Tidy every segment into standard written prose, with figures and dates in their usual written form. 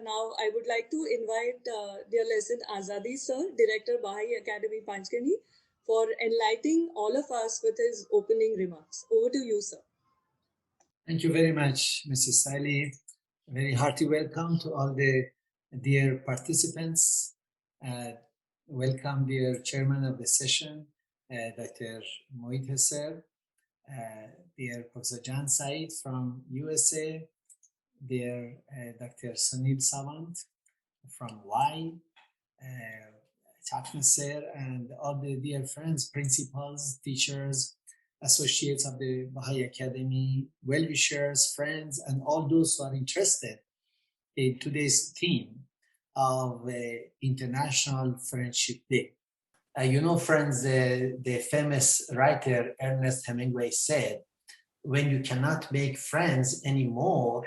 now I would like to invite dear Lesan Azadi, sir, Director, Bahai Academy, Panchgani, for enlightening all of us with his opening remarks. Over to you, sir. Thank you very much, Mrs. Sally. Very hearty welcome to all the dear participants. Welcome, dear chairman of the session, Dr. Mohit sir, dear Professor Jan Said from USA, dear Dr. Sunil Sawant from Y, Chakna sir, and all the dear friends, principals, teachers, associates of the Bahai Academy, well-wishers, friends, and all those who are interested in today's theme of International Friendship Day. You know, friends, the famous writer Ernest Hemingway said, when you cannot make friends anymore,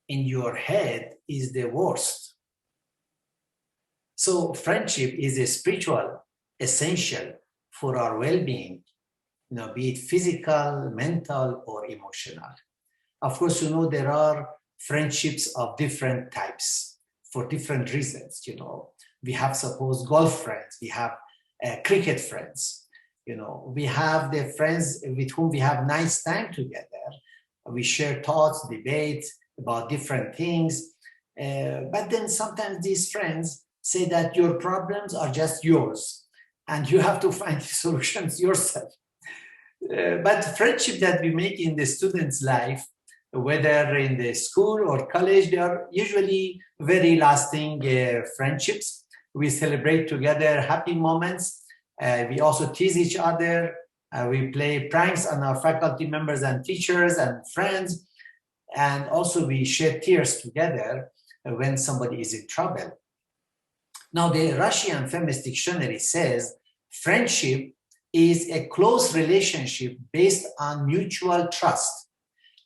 in your head is the worst. So friendship is a spiritual essential for our well-being, be it physical, mental, or emotional. Of course, there are friendships of different types for different reasons. We have, suppose, golf friends, we have cricket friends, we have the friends with whom we have nice time together. We share thoughts, debate about different things. But then sometimes these friends say that your problems are just yours and you have to find solutions yourself. But friendship that we make in the student's life, whether in the school or college, they are usually very lasting friendships. We celebrate together happy moments. We also tease each other. We play pranks on our faculty members and teachers and friends. And also we shed tears together when somebody is in trouble. Now, the Russian Feminist Dictionary says friendship is a close relationship based on mutual trust,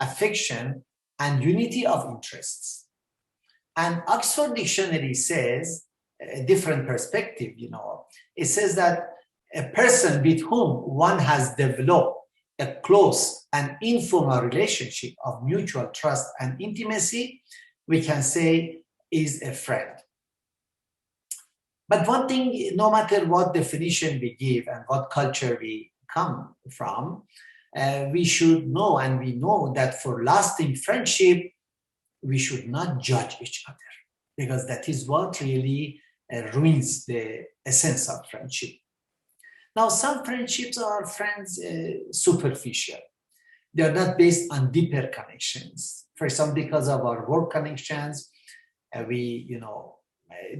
affection, and unity of interests. And Oxford Dictionary says a different perspective, It says that a person with whom one has developed a close and informal relationship of mutual trust and intimacy, we can say is a friend. But one thing, no matter what definition we give and what culture we come from, we should know, and we know that for lasting friendship, we should not judge each other, because that is what really ruins the essence of friendship. Now, some friendships are superficial. They are not based on deeper connections. For example, because of our work connections, we,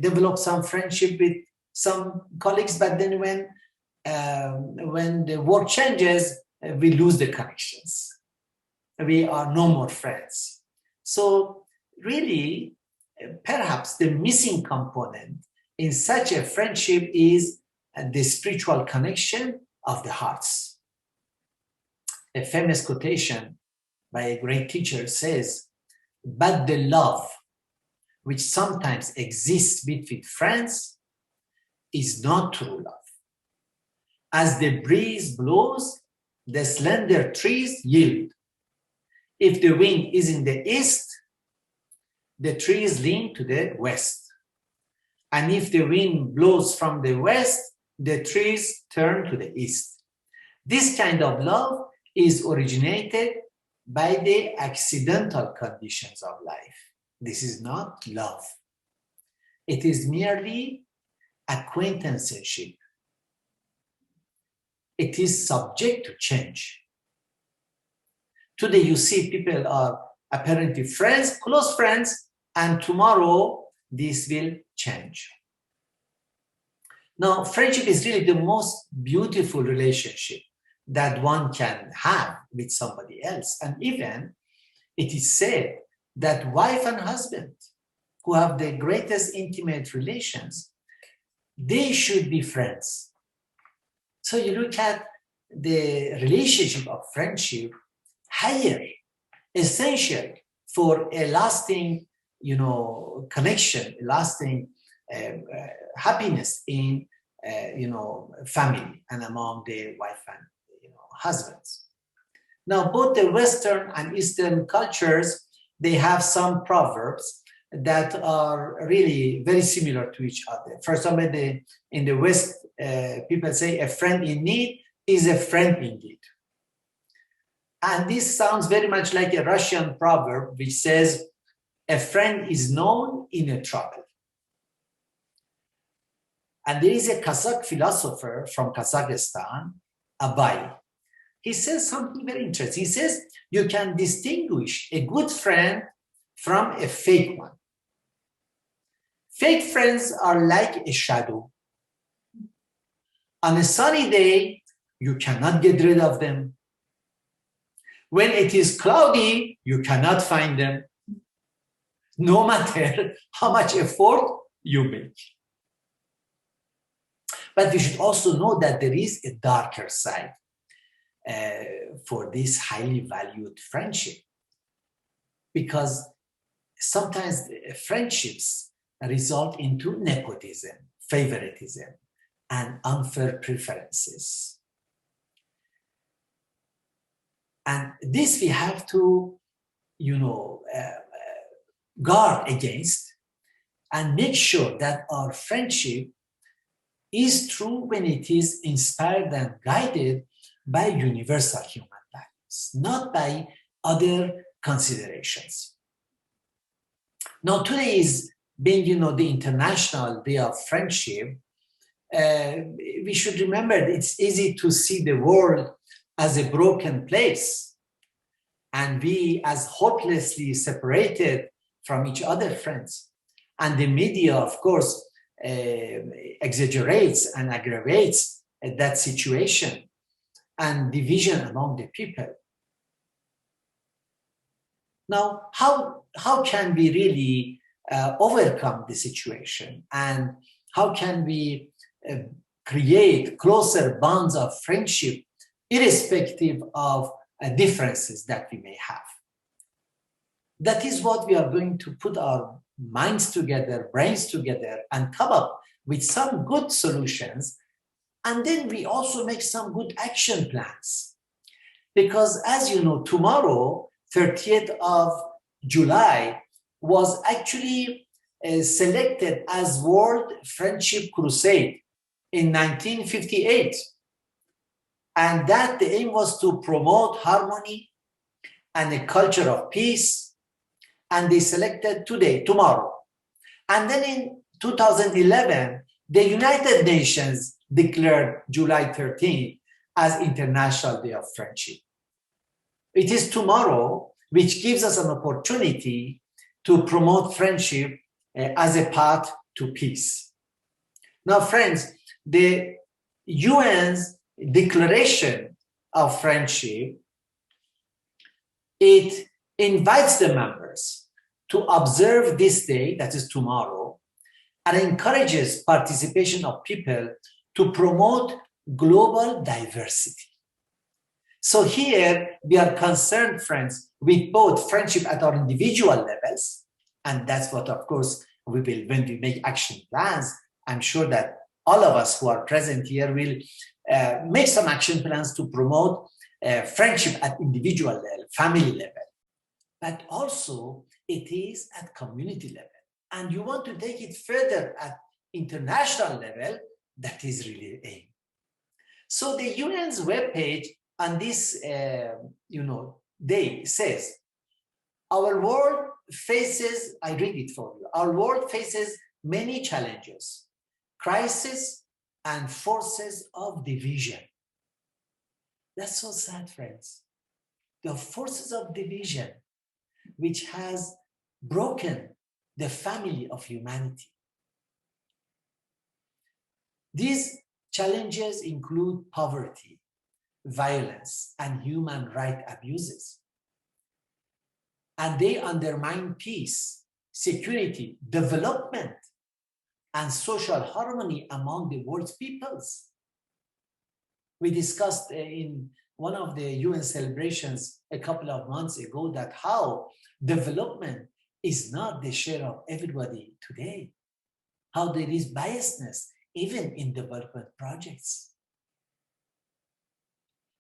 develop some friendship with some colleagues, but then when the work changes, we lose the connections. We are no more friends. So really, perhaps the missing component in such a friendship is the spiritual connection of the hearts. A famous quotation by a great teacher says, "But the love which sometimes exists between friends is not true love. As the breeze blows, the slender trees yield. If the wind is in the east, the trees lean to the west. And if the wind blows from the west, the trees turn to the east." This kind of love is originated by the accidental conditions of life. This is not love. It is merely acquaintanceship. It is subject to change. Today you see people are apparently friends, close friends, and tomorrow this will change. Now, friendship is really the most beautiful relationship that one can have with somebody else. And even it is said that wife and husband who have the greatest intimate relations, they should be friends. So you look at the relationship of friendship, higher, essential for a lasting, connection, lasting happiness in, family and among the wife and, husbands. Now, both the Western and Eastern cultures, they have some proverbs that are really very similar to each other. For example, in the West, people say a friend in need is a friend indeed. And this sounds very much like a Russian proverb which says, a friend is known in a trouble. And there is a Kazakh philosopher from Kazakhstan, Bahai. He says something very interesting. He says, you can distinguish a good friend from a fake one. Fake friends are like a shadow. On a sunny day, you cannot get rid of them. When it is cloudy, you cannot find them, no matter how much effort you make. But we should also know that there is a darker side for this highly valued friendship, because sometimes friendships result into nepotism, favoritism, and unfair preferences. And this we have to, guard against and make sure that our friendship is true when it is inspired and guided by universal human values, not by other considerations. Now, today is being, the International Day of Friendship. We should remember that it's easy to see the world as a broken place and we as hopelessly separated from each other friends. And the media, of course, exaggerates and aggravates that situation and division among the people. Now, how can we really overcome the situation, and how can we create closer bonds of friendship irrespective of differences that we may have? That is what we are going to put our minds together, brains together, and come up with some good solutions. And then we also make some good action plans. Because as you know, tomorrow, 30th of July, was actually selected as World Friendship Crusade in 1958. And that the aim was to promote harmony and a culture of peace. And they selected tomorrow. And then in 2011, the United Nations declared July 13th as International Day of Friendship. It is tomorrow, which gives us an opportunity to promote friendship as a path to peace. Now, friends, the UN's Declaration of Friendship, it invites the members to observe this day, that is tomorrow, and encourages participation of people to promote global diversity. So here we are concerned, friends, with both friendship at our individual levels, and that's what, of course, we will, when we make action plans, I'm sure that all of us who are present here will make some action plans to promote friendship at individual level, family level. But also it is at community level. And you want to take it further at international level, that is really the aim. So the UN's webpage on this day says, our world faces, I read it for you, our world faces many challenges, crises, and forces of division. That's so sad, friends. The forces of division, which has broken the family of humanity. These challenges include poverty, violence, and human rights abuses. And they undermine peace, security, development, and social harmony among the world's peoples. We discussed in one of the UN celebrations a couple of months ago that how development is not the share of everybody today, how there is biasness even in development projects.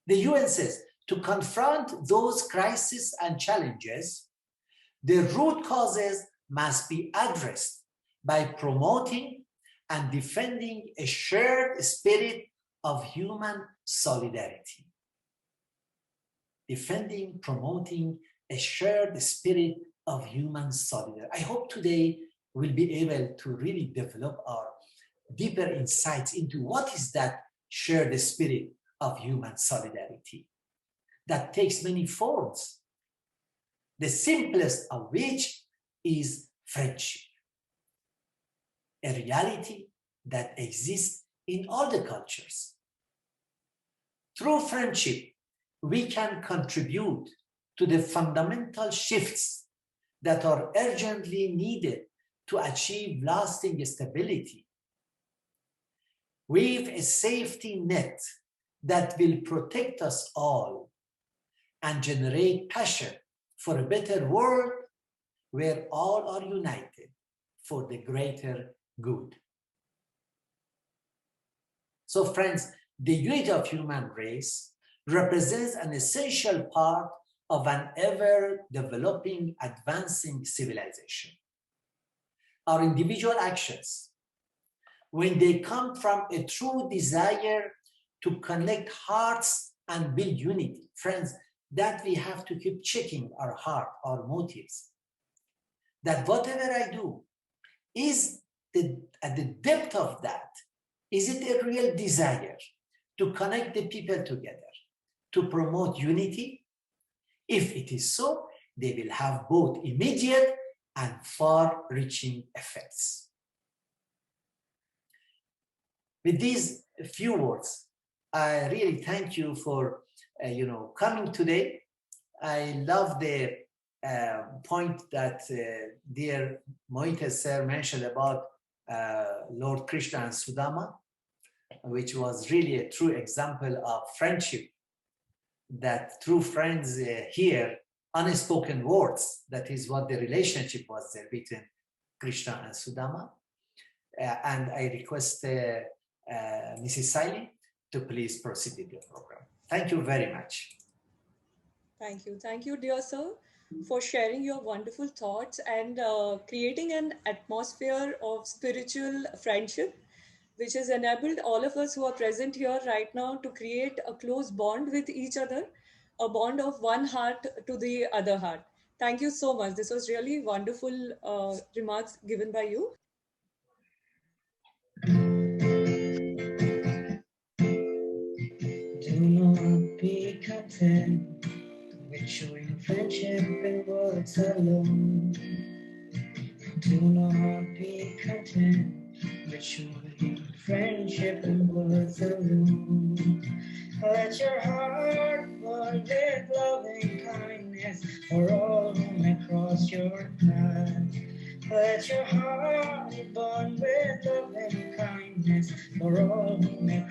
The UN says to confront those crises and challenges, the root causes must be addressed by promoting and defending a shared spirit of human solidarity. Defending, promoting a shared spirit of human solidarity. I hope today we'll be able to really develop our deeper insights into what is that shared spirit of human solidarity that takes many forms, the simplest of which is friendship, a reality that exists in all the cultures. Through friendship, we can contribute to the fundamental shifts that are urgently needed to achieve lasting stability. Weave a safety net that will protect us all and generate passion for a better world where all are united for the greater good. So friends, the unity of human race represents an essential part of an ever-developing, advancing civilization. Our individual actions, when they come from a true desire to connect hearts and build unity, friends, that we have to keep checking our heart, our motives. That whatever I do, is at the depth of that, is it a real desire to connect the people together, to promote unity? If it is so, they will have both immediate and far-reaching effects. With these few words, I really thank you for coming today. I love the point that dear Mohit sir mentioned about Lord Krishna and Sudama, which was really a true example of friendship, that true friends hear unspoken words. That is what the relationship was there between Krishna and Sudama. And I request Mrs. Saili to please proceed with the program. Thank you very much. Thank you. Thank you, dear sir, for sharing your wonderful thoughts and creating an atmosphere of spiritual friendship, which has enabled all of us who are present here right now to create a close bond with each other, a bond of one heart to the other heart. Thank you so much. This was really wonderful remarks given by you. Do not be content with showing friendship in words alone. Do not be content with showing friendship in words alone. Let your heart burn with loving kindness for all who may cross your path. Let your heart burn with loving kindness for all who may